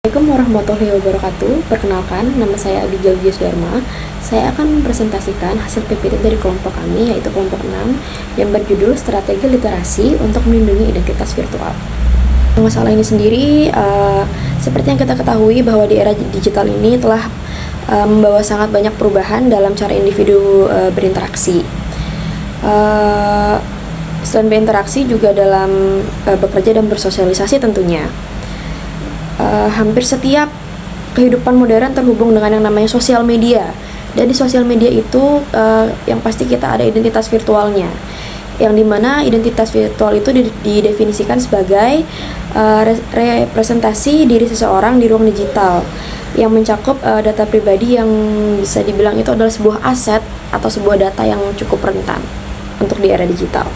Assalamualaikum warahmatullahi wabarakatuh. Perkenalkan, nama saya Abigail Dharma. Saya akan mempresentasikan hasil PPT dari kelompok kami, yaitu kelompok 6, yang berjudul Strategi Literasi untuk Melindungi Identitas Virtual. Masalah ini sendiri, seperti yang kita ketahui bahwa di era digital ini telah membawa sangat banyak perubahan dalam cara individu berinteraksi. Selain berinteraksi juga dalam bekerja dan bersosialisasi tentunya. Hampir setiap kehidupan modern terhubung dengan yang namanya sosial media. Dan di sosial media itu yang pasti kita ada identitas virtualnya, yang dimana identitas virtual itu didefinisikan sebagai representasi diri seseorang di ruang digital yang mencakup data pribadi yang bisa dibilang itu adalah sebuah aset atau sebuah data yang cukup rentan untuk di era digital.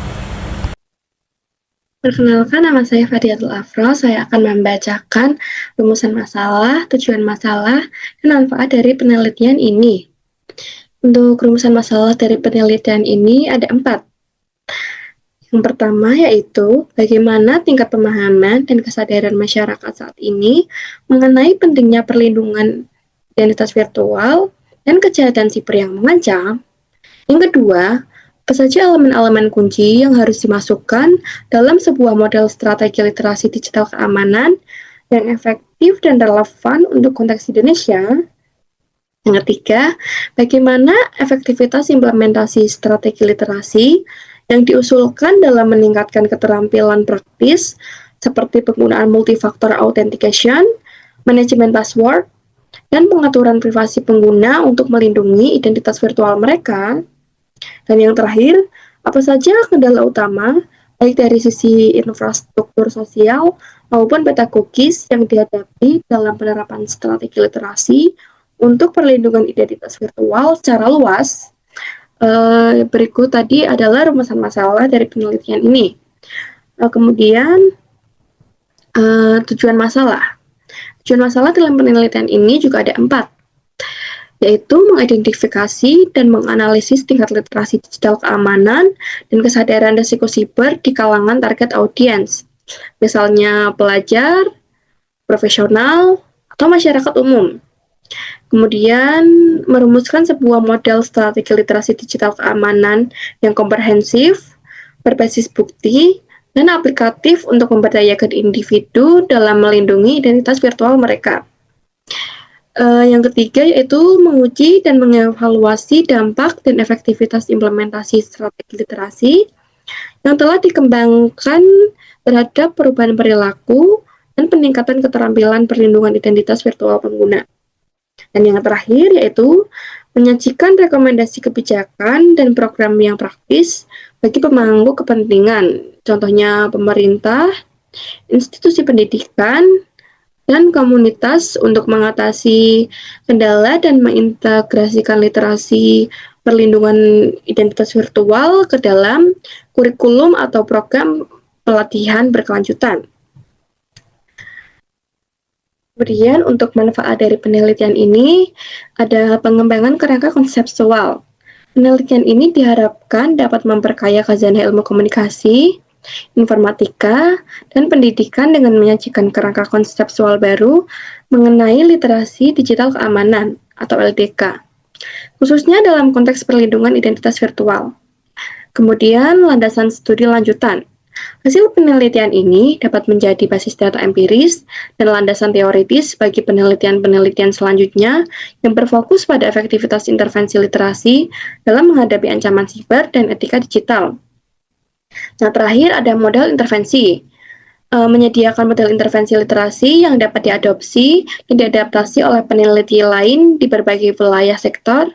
Perkenalkan, nama saya Fadiatul Afro. Saya akan membacakan rumusan masalah, tujuan masalah, dan manfaat dari penelitian ini. Untuk rumusan masalah dari penelitian ini ada 4. Yang pertama yaitu bagaimana tingkat pemahaman dan kesadaran masyarakat saat ini mengenai pentingnya perlindungan identitas virtual dan kejahatan siber yang mengancam. Yang kedua, apa saja elemen-elemen kunci yang harus dimasukkan dalam sebuah model strategi literasi digital keamanan yang efektif dan relevan untuk konteks Indonesia. Yang ketiga, bagaimana efektivitas implementasi strategi literasi yang diusulkan dalam meningkatkan keterampilan praktis seperti penggunaan multifaktor authentication, manajemen password, dan pengaturan privasi pengguna untuk melindungi identitas virtual mereka. Dan yang terakhir, apa saja kendala utama, baik dari sisi infrastruktur sosial maupun peta cookies yang dihadapi dalam penerapan strategi literasi untuk perlindungan identitas virtual secara luas. Berikut tadi adalah rumusan masalah dari penelitian ini. Kemudian, tujuan masalah. Tujuan masalah dalam penelitian ini juga ada 4, yaitu mengidentifikasi dan menganalisis tingkat literasi digital keamanan dan kesadaran risiko siber di kalangan target audiens, misalnya pelajar, profesional, atau masyarakat umum. Kemudian, merumuskan sebuah model strategi literasi digital keamanan yang komprehensif, berbasis bukti, dan aplikatif untuk memberdayakan individu dalam melindungi identitas virtual mereka. Yang ketiga yaitu menguji dan mengevaluasi dampak dan efektivitas implementasi strategi literasi yang telah dikembangkan terhadap perubahan perilaku dan peningkatan keterampilan perlindungan identitas virtual pengguna. Dan yang terakhir yaitu menyajikan rekomendasi kebijakan dan program yang praktis bagi pemangku kepentingan, contohnya pemerintah, institusi pendidikan, dan komunitas untuk mengatasi kendala dan mengintegrasikan literasi perlindungan identitas virtual ke dalam kurikulum atau program pelatihan berkelanjutan. Kemudian untuk manfaat dari penelitian ini ada pengembangan kerangka konseptual. Penelitian ini diharapkan dapat memperkaya khazanah ilmu komunikasi, informatika, dan pendidikan dengan menyajikan kerangka konseptual baru mengenai literasi digital keamanan atau LDK, khususnya dalam konteks perlindungan identitas virtual. Kemudian, landasan studi lanjutan. Hasil penelitian ini dapat menjadi basis data empiris dan landasan teoritis bagi penelitian-penelitian selanjutnya yang berfokus pada efektivitas intervensi literasi dalam menghadapi ancaman siber dan etika digital. Nah, terakhir ada model intervensi. Menyediakan model intervensi literasi yang dapat diadopsi dan diadaptasi oleh peneliti lain di berbagai wilayah sektor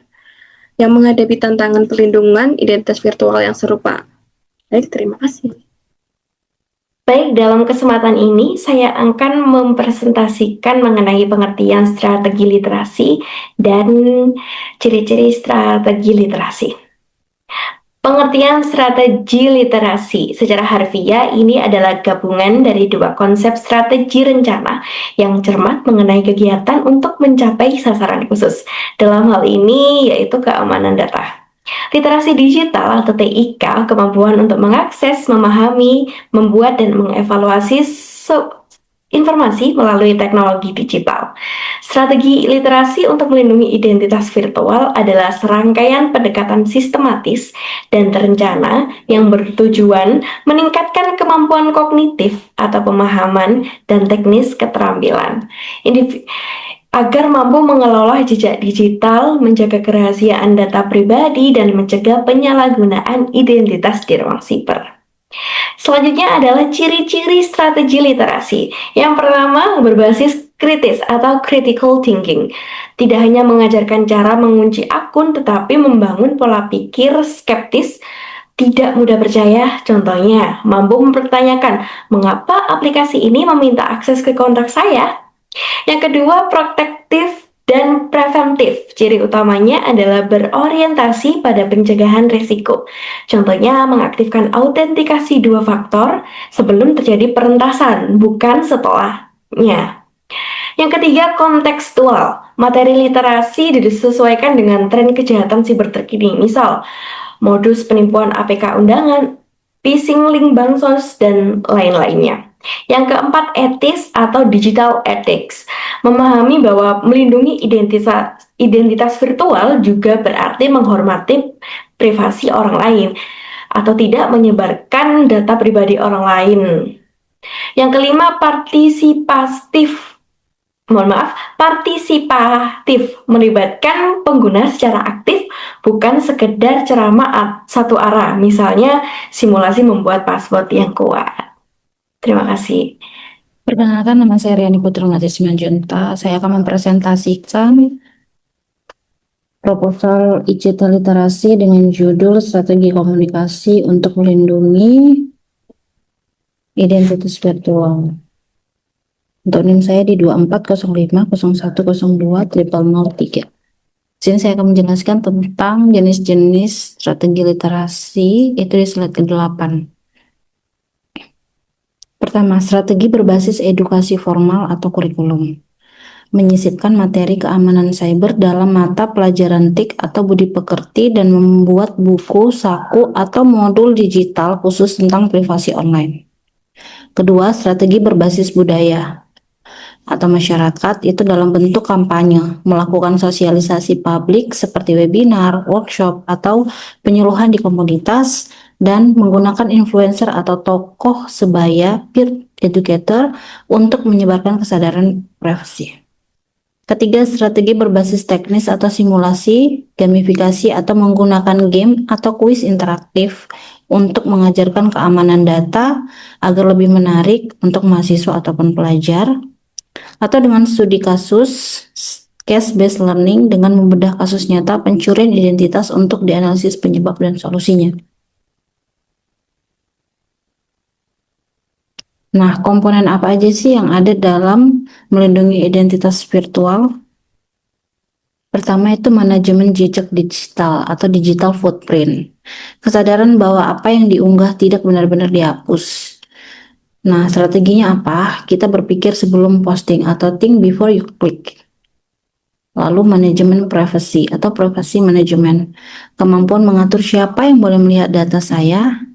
yang menghadapi tantangan perlindungan identitas virtual yang serupa. Baik, terima kasih. Baik, dalam kesempatan ini saya akan mempresentasikan mengenai pengertian strategi literasi dan ciri-ciri strategi literasi. Pengertian strategi literasi secara harfiah ini adalah gabungan dari dua konsep strategi rencana yang cermat mengenai kegiatan untuk mencapai sasaran khusus. Dalam hal ini yaitu keamanan data. Literasi digital atau TIK, kemampuan untuk mengakses, memahami, membuat, dan mengevaluasi informasi melalui teknologi digital. Strategi literasi untuk melindungi identitas virtual adalah serangkaian pendekatan sistematis dan terencana yang bertujuan meningkatkan kemampuan kognitif atau pemahaman dan teknis keterampilan agar mampu mengelola jejak digital, menjaga kerahasiaan data pribadi, dan mencegah penyalahgunaan identitas di ruang siber. Selanjutnya adalah ciri-ciri strategi literasi. Yang pertama, berbasis kritis atau critical thinking. Tidak hanya mengajarkan cara mengunci akun, tetapi membangun pola pikir skeptis, tidak mudah percaya. Contohnya, mampu mempertanyakan mengapa aplikasi ini meminta akses ke kontak saya. Yang kedua, protektif dan preventif. Ciri utamanya adalah berorientasi pada pencegahan risiko. Contohnya, mengaktifkan autentikasi dua faktor sebelum terjadi perentasan, bukan setelahnya. Yang ketiga, kontekstual. Materi literasi disesuaikan dengan tren kejahatan siber terkini. Misal, modus penipuan APK undangan, phishing link bansos, dan lain-lainnya. Yang keempat, etis atau digital ethics. Memahami bahwa melindungi identitas virtual juga berarti menghormati privasi orang lain atau tidak menyebarkan data pribadi orang lain. Yang kelima, partisipatif, melibatkan pengguna secara aktif, bukan sekedar ceramah satu arah, misalnya simulasi membuat password yang kuat. Terima kasih. Perkenalkan, nama saya Riani Putri Simanjunta. Saya akan mempresentasikan proposal ICT literasi dengan judul Strategi Komunikasi untuk Melindungi Identitas Virtual. Untuk NIM saya di 240501020003. Sini saya akan menjelaskan tentang jenis-jenis strategi literasi, itu di slide ke-8. Pertama, strategi berbasis edukasi formal atau kurikulum. Menyisipkan materi keamanan cyber dalam mata pelajaran TIK atau budi pekerti dan membuat buku, saku, atau modul digital khusus tentang privasi online. Kedua, strategi berbasis budaya atau masyarakat, itu dalam bentuk kampanye, melakukan sosialisasi publik seperti webinar, workshop, atau penyuluhan di komunitas, dan menggunakan influencer atau tokoh sebaya peer educator untuk menyebarkan kesadaran privasi. Ketiga, strategi berbasis teknis atau simulasi, gamifikasi, atau menggunakan game atau kuis interaktif untuk mengajarkan keamanan data agar lebih menarik untuk mahasiswa ataupun pelajar. Atau dengan studi kasus, case-based learning, dengan membedah kasus nyata pencurian identitas untuk dianalisis penyebab dan solusinya. Nah, komponen apa aja sih yang ada dalam melindungi identitas virtual? Pertama itu manajemen jejak digital atau digital footprint. Kesadaran bahwa apa yang diunggah tidak benar-benar dihapus. Nah, strateginya apa? Kita berpikir sebelum posting atau think before you click. Lalu manajemen privacy atau privacy management. Kemampuan mengatur siapa yang boleh melihat data saya.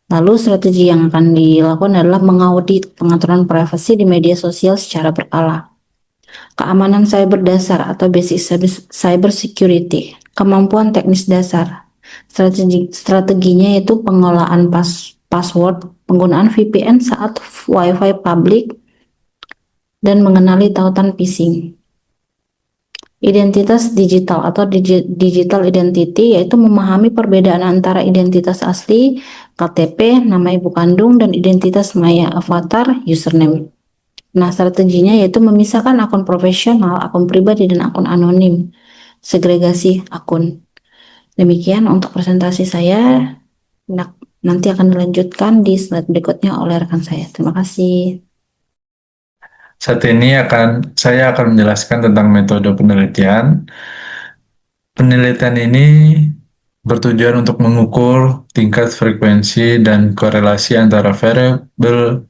Lalu strategi yang akan dilakukan adalah mengaudit pengaturan privasi di media sosial secara berkala. Keamanan cyber dasar atau basic cyber security. Kemampuan teknis dasar. Strateginya yaitu pengelolaan password, penggunaan VPN saat Wi-Fi publik, dan mengenali tautan phishing. Identitas digital atau digital identity yaitu memahami perbedaan antara identitas asli, KTP, nama ibu kandung, dan identitas maya, avatar, username. Nah, strateginya yaitu memisahkan akun profesional, akun pribadi, dan akun anonim. Segregasi akun. Demikian untuk presentasi saya. Nanti akan dilanjutkan di slide berikutnya oleh rekan saya. Terima kasih. Saat ini saya akan menjelaskan tentang metode penelitian. Penelitian ini bertujuan untuk mengukur tingkat frekuensi dan korelasi antara variabel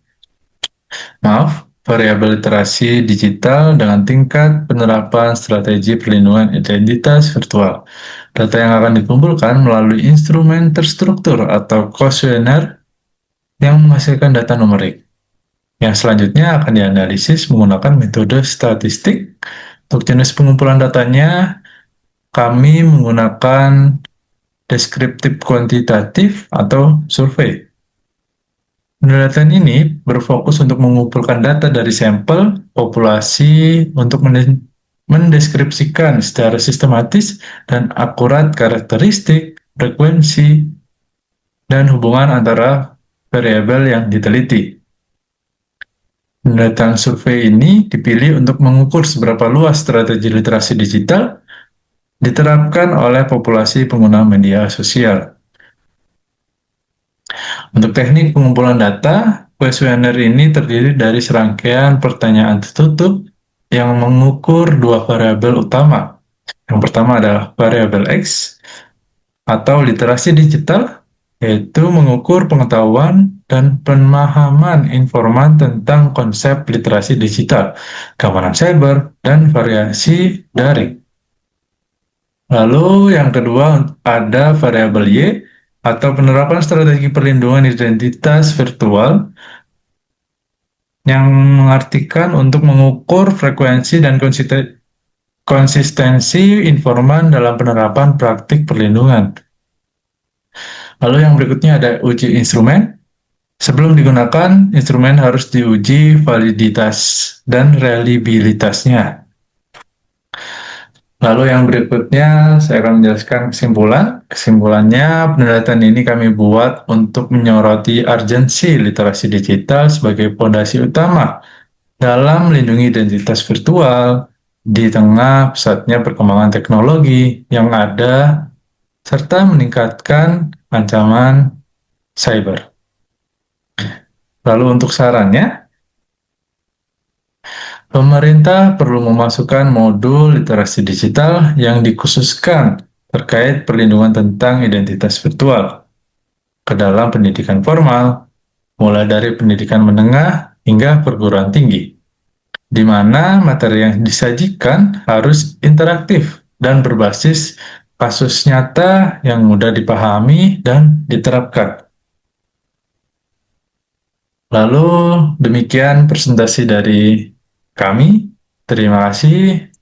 literasi digital dengan tingkat penerapan strategi perlindungan identitas virtual. Data yang akan dikumpulkan melalui instrumen terstruktur atau kuesioner yang menghasilkan data numerik. Yang selanjutnya akan dianalisis menggunakan metode statistik. Untuk jenis pengumpulan datanya, kami menggunakan deskriptif kuantitatif atau survei. Penelitian ini berfokus untuk mengumpulkan data dari sampel populasi untuk mendeskripsikan secara sistematis dan akurat karakteristik, frekuensi, dan hubungan antara variabel yang diteliti. Penelitian survei ini dipilih untuk mengukur seberapa luas strategi literasi digital diterapkan oleh populasi pengguna media sosial. Untuk teknik pengumpulan data, questionnaire ini terdiri dari serangkaian pertanyaan tertutup yang mengukur dua variabel utama. Yang pertama adalah variabel X atau literasi digital, yaitu mengukur pengetahuan dan pemahaman informan tentang konsep literasi digital, keamanan cyber, dan variasi daring. Lalu yang kedua ada variabel Y atau penerapan strategi perlindungan identitas virtual yang mengartikan untuk mengukur frekuensi dan konsistensi informan dalam penerapan praktik perlindungan. Lalu yang berikutnya ada uji instrumen. Sebelum digunakan, instrumen harus diuji validitas dan reliabilitasnya. Lalu yang berikutnya saya akan menjelaskan kesimpulan. Kesimpulannya, penelitian ini kami buat untuk menyoroti urgensi literasi digital sebagai fondasi utama dalam melindungi identitas virtual di tengah pesatnya perkembangan teknologi yang ada serta meningkatkan ancaman cyber. Lalu untuk sarannya, pemerintah perlu memasukkan modul literasi digital yang dikhususkan terkait perlindungan tentang identitas virtual ke dalam pendidikan formal, mulai dari pendidikan menengah hingga perguruan tinggi, di mana materi yang disajikan harus interaktif dan berbasis kasus nyata yang mudah dipahami dan diterapkan. Lalu demikian presentasi dari kami. Terima kasih.